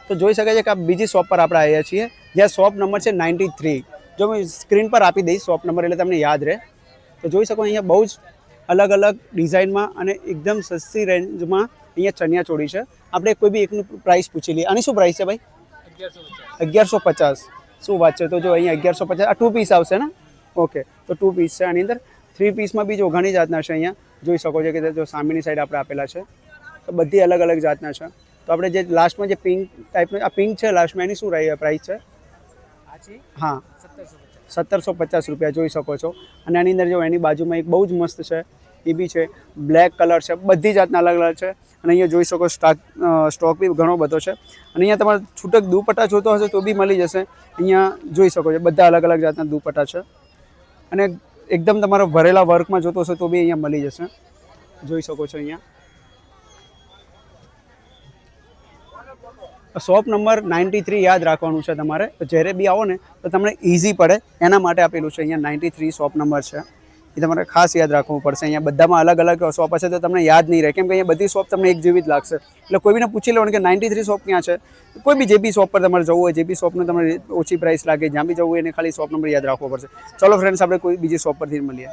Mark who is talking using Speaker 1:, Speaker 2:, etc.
Speaker 1: તો જોઈ શકાય છે કે આ બીજી શોપ પર આપણે આવ્યા છીએ, જ્યાં શોપ નંબર છે 93. જો હું સ્ક્રીન પર આપી દઈશ શોપ નંબર એટલે તમને યાદ રહે. તો જોઈ શકો અહીંયા બહુ જ અલગ અલગ ડિઝાઇનમાં અને એકદમ સસ્તી રેન્જમાં અહીંયા ચણિયા ચોળી છે. આપણે કોઈ બી એકનું પ્રાઇસ પૂછી લઈએ. આની શું પ્રાઇસ છે ભાઈ? 1150. શું વાત છે. તો જો અહીંયા 1150 આ 2 પીસ આવશે ને? ઓકે, તો 2 પીસ છે. આની અંદર 3 પીસમાં બી જો ઘણી જાતના છે. અહીંયા જોઈ શકો છો કે જો સામેની સાઈડ આપણે આપેલા છે તો બધી અલગ અલગ જાતના છે. તો આપણે જે લાસ્ટમાં જે પિંક ટાઈપનું આ પિંક છે લાસ્ટમાં, એની શું પ્રાઇસ છે? હા, 1750 રૂપિયા જોઈ શકો છો. અને આની અંદર જો એની બાજુમાં એક બહુ જ મસ્ત છે, એ બી છે બ્લેક કલર છે. બધી જાતના અલગ અલગ છે. અને અહીંયા જોઈ શકો સ્ટોક બી ઘણો બધો છે. અને અહીંયા તમારે છૂટક દુપટ્ટા જોતો હશે તો બી મળી જશે. અહીંયા જોઈ શકો છો બધા અલગ અલગ જાતના દુપટ્ટા છે. અને એકદમ તમારે ભરેલા વર્કમાં જોતો હશે તો બી અહીંયા મળી જશે. જોઈ શકો છો અહીંયા શોપ નંબર 93 યાદ રાખવાનું છે તમારે. તો જ્યારે બી આવો ને તો તમને ઇઝી પડે એના માટે આપેલું છે. અહીંયા 93 શોપ નંબર છે, એ તમારે ખાસ યાદ રાખવું પડશે. અહીંયા બધામાં અલગ અલગ શોપ હશે તો તમને યાદ નહીં રહે, કેમ કે અહીંયા બધી શોપ તમને એક જેવી જ લાગશે. એટલે કોઈ બીને પૂછી લેવાનું કે 93 શોપ ક્યાં છે. કોઈ બી જે બી શોપ પર તમારે જવું હોય, જે બી શોપનું તમને ઓછી પ્રાઇસ લાગે, જ્યાં બી જવું હોય એને ખાલી શોપ નંબર યાદ રાખવો પડશે. ચલો ફ્રેન્ડ્સ, આપણે કોઈ બીજી શોપ પરથી મળીએ.